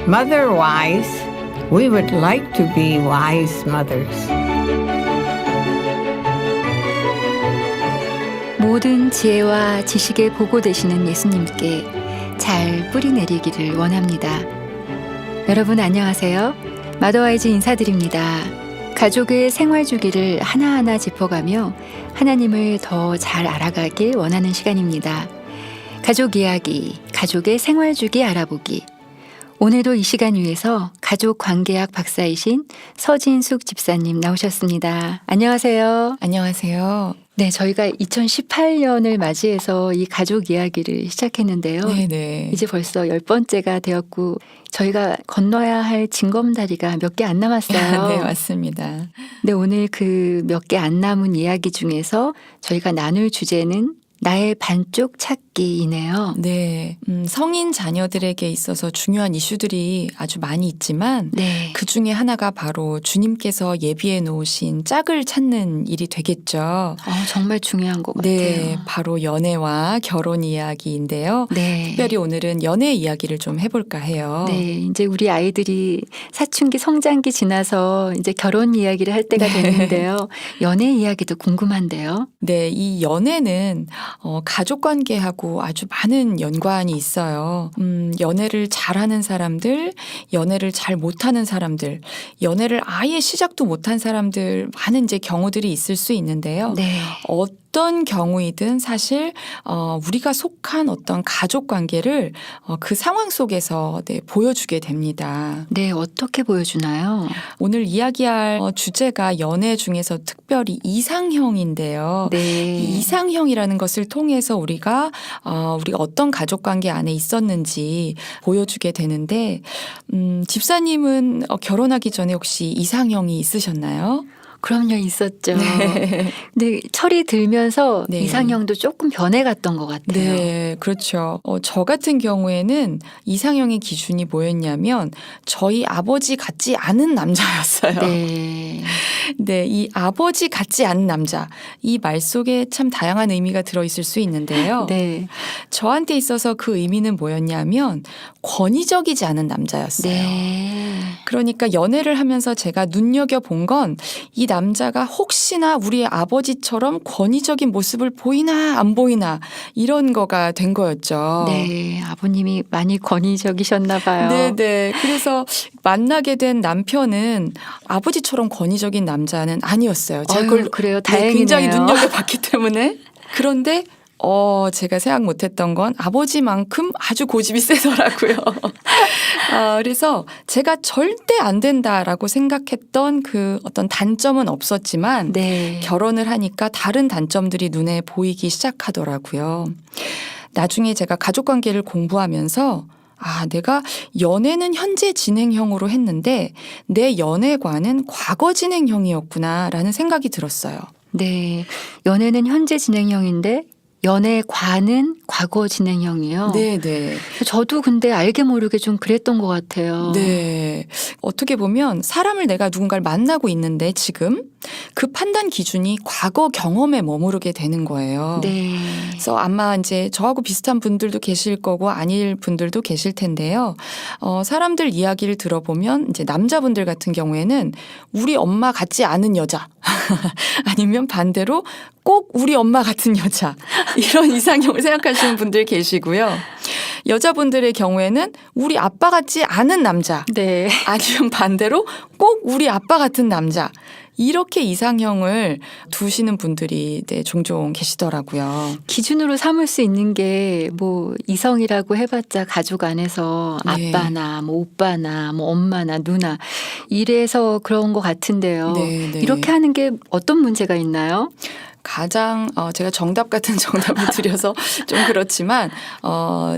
Mother wise, we would like to be wise mothers. 모든 지혜와 지식의 보고 되시는 예수님께 잘 뿌리 내리기를 원합니다. 여러분 안녕하세요. 마더와이즈 인사드립니다. 가족의 생활 주기를 하나하나 짚어가며 하나님을 더 잘 알아가길 원하는 시간입니다. 가족 이야기, 가족의 생활 주기 알아보기. 오늘도 이 시간 위해서 가족 관계학 박사이신 서진숙 집사님 나오셨습니다. 안녕하세요. 안녕하세요. 네, 저희가 2018년을 맞이해서 이 가족 이야기를 시작했는데요. 네네. 이제 벌써 10번째가 되었고 저희가 건너야 할 징검다리가 몇 개 안 남았어요. 네, 맞습니다. 네, 오늘 그 몇 개 안 남은 이야기 중에서 저희가 나눌 주제는 나의 반쪽 찾기이네요. 네, 성인 자녀들에게 있어서 중요한 이슈들이 아주 많이 있지만 네. 그 중에 하나가 바로 주님께서 예비해 놓으신 짝을 찾는 일이 되겠죠. 정말 중요한 것 같아요. 네, 바로 연애와 결혼 이야기인데요. 네. 특별히 오늘은 연애 이야기를 좀 해볼까 해요. 네, 이제 우리 아이들이 사춘기 성장기 지나서 이제 결혼 이야기를 할 때가 됐는데요. 연애 이야기도 궁금한데요. 네, 이 연애는 가족 관계하고 아주 많은 연관이 있어요. 연애를 잘하는 사람들, 연애를 잘 못하는 사람들, 연애를 아예 시작도 못한 사람들 많은 이제 경우들이 있을 수 있는데요. 네. 어떤 경우이든 사실 우리가 속한 어떤 가족 관계를 그 상황 속에서 보여주게 됩니다. 네, 어떻게 보여주나요? 오늘 이야기할 주제가 연애 중에서 특별히 이상형인데요. 네. 이 이상형이라는 것을 통해서 우리가 어떤 가족 관계 안에 있었는지 보여주게 되는데 집사님은 결혼하기 전에 혹시 이상형이 있으셨나요? 그럼요, 있었죠. 네. 근데 철이 들면서 네. 이상형도 조금 변해갔던 것 같아요. 네, 그렇죠. 저 같은 경우에는 이상형의 기준이 뭐였냐면 저희 아버지 같지 않은 남자였어요. 네. 네, 이 아버지 같지 않은 남자. 이 말 속에 참 다양한 의미가 들어있을 수 있는데요. 네. 저한테 있어서 그 의미는 뭐였냐면 권위적이지 않은 남자였어요. 네. 그러니까 연애를 하면서 제가 눈여겨본 건 이 남자가 혹시나 우리의 아버지처럼 권위적인 모습을 보이나 안 보이나 이런 거가 된 거였죠. 네. 아버님이 많이 권위적이셨나 봐요. 네네. 그래서 만나게 된 남편은 아버지처럼 권위적인 남자는 아니었어요. 제가 그걸 그래요. 다행이네요. 굉장히 눈여겨봤기 때문에. 그런데 제가 생각 못했던 건 아버지만큼 아주 고집이 세더라고요. 그래서 제가 절대 안 된다라고 생각했던 그 어떤 단점은 없었지만 네. 결혼을 하니까 다른 단점들이 눈에 보이기 시작하더라고요. 나중에 제가 가족관계를 공부하면서 내가 연애는 현재 진행형으로 했는데 내 연애관은 과거 진행형이었구나라는 생각이 들었어요. 네. 연애는 현재 진행형인데 연애관은 과거 진행형이요. 네네. 저도 근데 알게 모르게 좀 그랬던 것 같아요. 네. 어떻게 보면 사람을 내가 누군가를 만나고 있는데 지금 그 판단 기준이 과거 경험에 머무르게 되는 거예요. 네. 그래서 아마 이제 저하고 비슷한 분들도 계실 거고 아닐 분들도 계실 텐데요. 사람들 이야기를 들어보면 이제 남자분들 같은 경우에는 우리 엄마 같지 않은 여자 아니면 반대로 꼭 우리 엄마 같은 여자 이런 이상형을 생각하시는 분들 계시고요. 여자분들의 경우에는 우리 아빠 같지 않은 남자 네. 아니면 반대로 꼭 우리 아빠 같은 남자 이렇게 이상형을 두시는 분들이 종종 계시더라고요. 기준으로 삼을 수 있는 게 뭐 이성이라고 해봤자 가족 안에서 네. 아빠나 뭐 오빠나 뭐 엄마나 누나 이래서 그런 것 같은데요. 네, 네. 이렇게 하는 게 어떤 문제가 있나요? 가장 제가 정답 같은 정답을 드려서 좀 그렇지만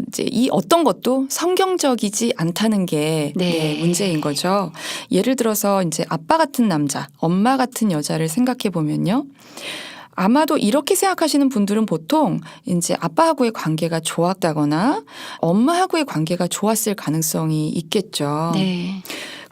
이제 이 어떤 것도 성경적이지 않다는 게 네. 문제인 거죠. 예를 들어서 이제 아빠 같은 남자, 엄마 같은 여자를 생각해 보면요. 아마도 이렇게 생각하시는 분들은 보통 이제 아빠하고의 관계가 좋았다거나 엄마하고의 관계가 좋았을 가능성이 있겠죠. 네.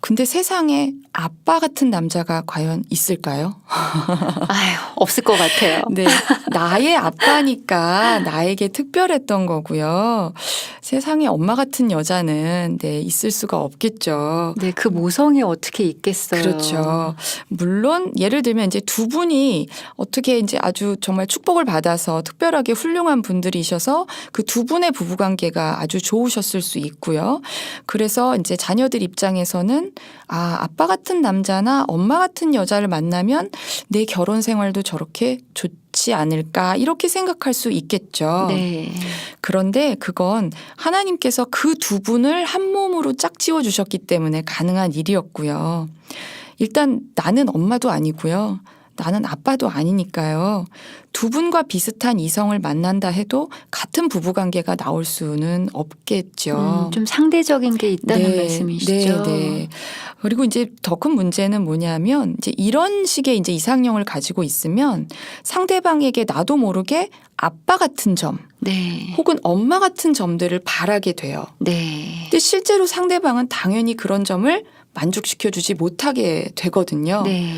근데 세상에 아빠 같은 남자가 과연 있을까요? 아유, 없을 것 같아요. 네. 나의 아빠니까 나에게 특별했던 거고요. 세상에 엄마 같은 여자는 네, 있을 수가 없겠죠. 네, 그 모성이 어떻게 있겠어요. 그렇죠. 물론 예를 들면 이제 두 분이 어떻게 이제 아주 정말 축복을 받아서 특별하게 훌륭한 분들이셔서 그 두 분의 부부 관계가 아주 좋으셨을 수 있고요. 그래서 이제 자녀들 입장에서는 아빠 같은 남자나 엄마 같은 여자를 만나면 내 결혼 생활도 저렇게 좋지 않을까 이렇게 생각할 수 있겠죠. 네. 그런데 그건 하나님께서 그 두 분을 한 몸으로 짝지어 주셨기 때문에 가능한 일이었고요. 일단 나는 엄마도 아니고요. 나는 아빠도 아니니까요. 두 분과 비슷한 이성을 만난다 해도 같은 부부관계가 나올 수는 없겠죠. 좀 상대적인 게 있다는 말씀이시죠. 네. 그리고 이제 더 큰 문제는 뭐냐면 이제 이런 식의 이제 이상형을 가지고 있으면 상대방에게 나도 모르게 아빠 같은 점 네. 혹은 엄마 같은 점들을 바라게 돼요. 네. 근데 실제로 상대방은 당연히 그런 점을 만족시켜주지 못하게 되거든요. 네.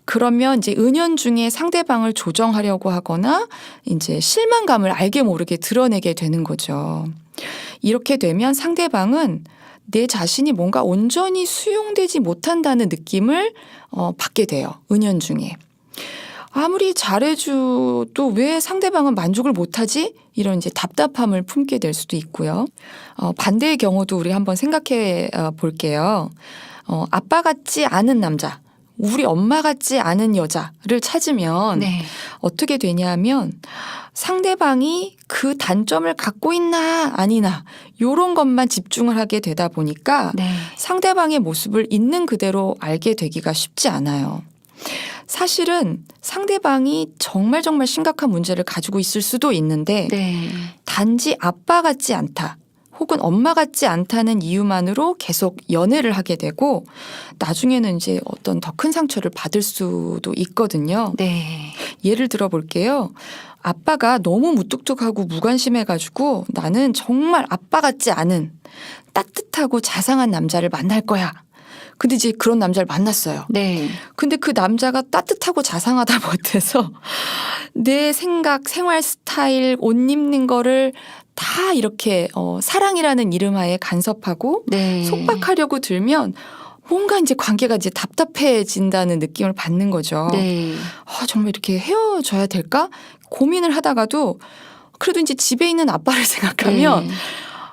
그러면 이제 은연중에 상대방을 조정하려고 하거나 이제 실망감을 알게 모르게 드러내게 되는 거죠. 이렇게 되면 상대방은 내 자신이 뭔가 온전히 수용되지 못한다는 느낌을 받게 돼요. 은연중에. 아무리 잘해줘도 왜 상대방은 만족을 못하지? 이런 이제 답답함을 품게 될 수도 있고요. 반대의 경우도 우리 한번 생각해 볼게요. 아빠 같지 않은 남자. 우리 엄마 같지 않은 여자를 찾으면 네. 어떻게 되냐면 상대방이 그 단점을 갖고 있나 아니나 이런 것만 집중을 하게 되다 보니까 네. 상대방의 모습을 있는 그대로 알게 되기가 쉽지 않아요. 사실은 상대방이 정말 심각한 문제를 가지고 있을 수도 있는데 네. 단지 아빠 같지 않다. 혹은 엄마 같지 않다는 이유만으로 계속 연애를 하게 되고 나중에는 이제 어떤 더 큰 상처를 받을 수도 있거든요. 네. 예를 들어 볼게요. 아빠가 너무 무뚝뚝하고 무관심해가지고 나는 정말 아빠 같지 않은 따뜻하고 자상한 남자를 만날 거야. 근데 이제 그런 남자를 만났어요. 네. 근데 그 남자가 따뜻하고 자상하다 못해서 내 생각, 생활 스타일, 옷 입는 거를 다 이렇게 사랑이라는 이름하에 간섭하고 네. 속박하려고 들면 뭔가 이제 관계가 이제 답답해진다는 느낌을 받는 거죠. 네. 정말 이렇게 헤어져야 될까? 고민을 하다가도 그래도 이제 집에 있는 아빠를 생각하면 네.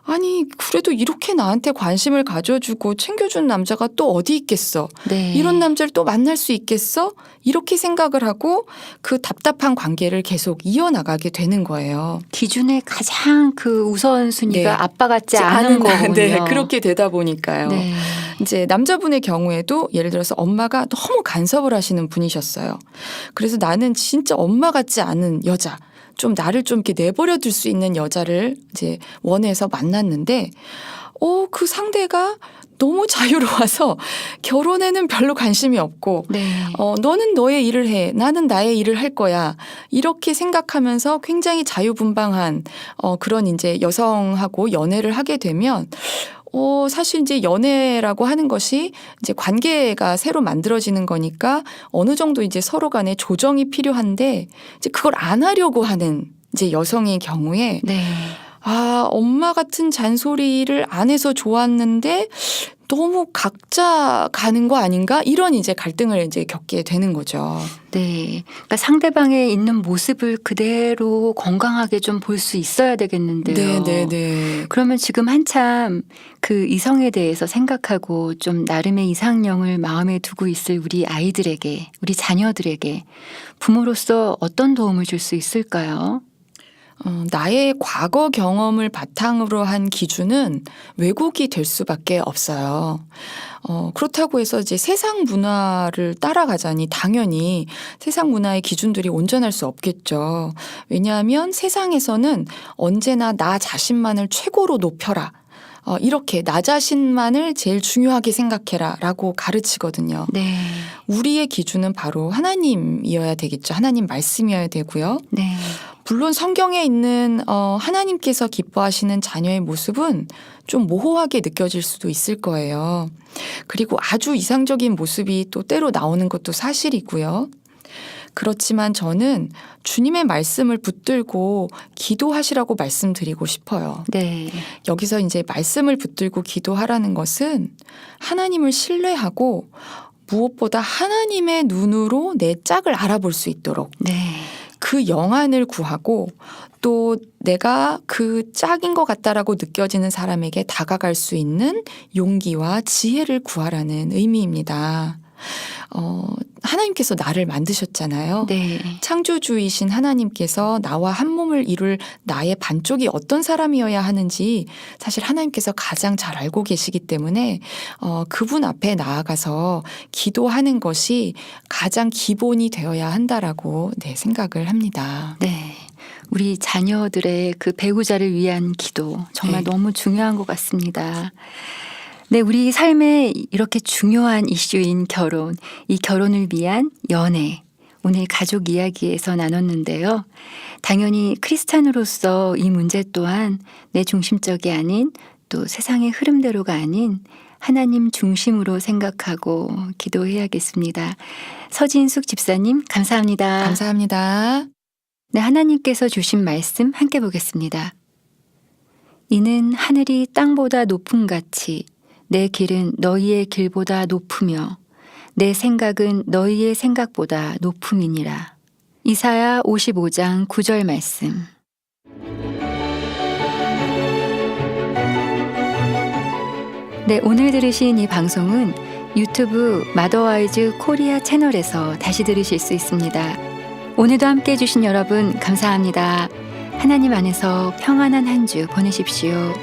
아니 그래도 이렇게 나한테 관심을 가져주고 챙겨준 남자가 또 어디 있겠어. 네. 이런 남자를 또 만날 수 있겠어? 이렇게 생각을 하고 그 답답한 관계를 계속 이어나가게 되는 거예요. 기준의 가장 그 우선순위가 네. 아빠 같지 않은 거군요. 네, 그렇게 되다 보니까요. 네. 이제 남자분의 경우에도 예를 들어서 엄마가 너무 간섭을 하시는 분이셨어요. 그래서 나는 진짜 엄마 같지 않은 여자, 좀 나를 좀 이렇게 내버려 둘 수 있는 여자를 이제 원해서 만났는데, 그 상대가 너무 자유로워서 결혼에는 별로 관심이 없고, 네. 너는 너의 일을 해. 나는 나의 일을 할 거야. 이렇게 생각하면서 굉장히 자유분방한 그런 이제 여성하고 연애를 하게 되면 사실 이제 연애라고 하는 것이 이제 관계가 새로 만들어지는 거니까 어느 정도 이제 서로 간에 조정이 필요한데 이제 그걸 안 하려고 하는 이제 여성의 경우에 네. 엄마 같은 잔소리를 안 해서 좋았는데 너무 각자 가는 거 아닌가? 이런 이제 갈등을 이제 겪게 되는 거죠. 네. 그러니까 상대방에 있는 모습을 그대로 건강하게 좀 볼 수 있어야 되겠는데요. 네. 그러면 지금 한참 그 이성에 대해서 생각하고 좀 나름의 이상형을 마음에 두고 있을 우리 아이들에게, 우리 자녀들에게 부모로서 어떤 도움을 줄 수 있을까요? 나의 과거 경험을 바탕으로 한 기준은 왜곡이 될 수밖에 없어요. 그렇다고 해서 이제 세상 문화를 따라가자니 당연히 세상 문화의 기준들이 온전할 수 없겠죠. 왜냐하면 세상에서는 언제나 나 자신만을 최고로 높여라. 이렇게 나 자신만을 제일 중요하게 생각해라 라고 가르치거든요. 네. 우리의 기준은 바로 하나님이어야 되겠죠. 하나님 말씀이어야 되고요. 네. 물론 성경에 있는 하나님께서 기뻐하시는 자녀의 모습은 좀 모호하게 느껴질 수도 있을 거예요. 그리고 아주 이상적인 모습이 또 때로 나오는 것도 사실이고요. 그렇지만 저는 주님의 말씀을 붙들고 기도하시라고 말씀드리고 싶어요. 네. 여기서 이제 말씀을 붙들고 기도하라는 것은 하나님을 신뢰하고 무엇보다 하나님의 눈으로 내 짝을 알아볼 수 있도록 네. 그 영안을 구하고 또 내가 그 짝인 것 같다라고 느껴지는 사람에게 다가갈 수 있는 용기와 지혜를 구하라는 의미입니다. 하나님께서 나를 만드셨잖아요. 네. 창조주이신 하나님께서 나와 한 몸을 이룰 나의 반쪽이 어떤 사람이어야 하는지 사실 하나님께서 가장 잘 알고 계시기 때문에 그분 앞에 나아가서 기도하는 것이 가장 기본이 되어야 한다라고 생각을 합니다. 네. 우리 자녀들의 그 배우자를 위한 기도 정말 네. 너무 중요한 것 같습니다. 네, 우리 삶에 이렇게 중요한 이슈인 결혼, 이 결혼을 위한 연애, 오늘 가족 이야기에서 나눴는데요. 당연히 크리스찬으로서 이 문제 또한 내 중심적이 아닌 또 세상의 흐름대로가 아닌 하나님 중심으로 생각하고 기도해야겠습니다. 서진숙 집사님 감사합니다. 감사합니다. 네, 하나님께서 주신 말씀 함께 보겠습니다. 이는 하늘이 땅보다 높음 같이 내 길은 너희의 길보다 높으며 내 생각은 너희의 생각보다 높음이니라. 이사야 55장 9절 말씀. 네, 오늘 들으신 이 방송은 유튜브 마더와이즈 코리아 채널에서 다시 들으실 수 있습니다. 오늘도 함께 해주신 여러분 감사합니다. 하나님 안에서 평안한 한 주 보내십시오.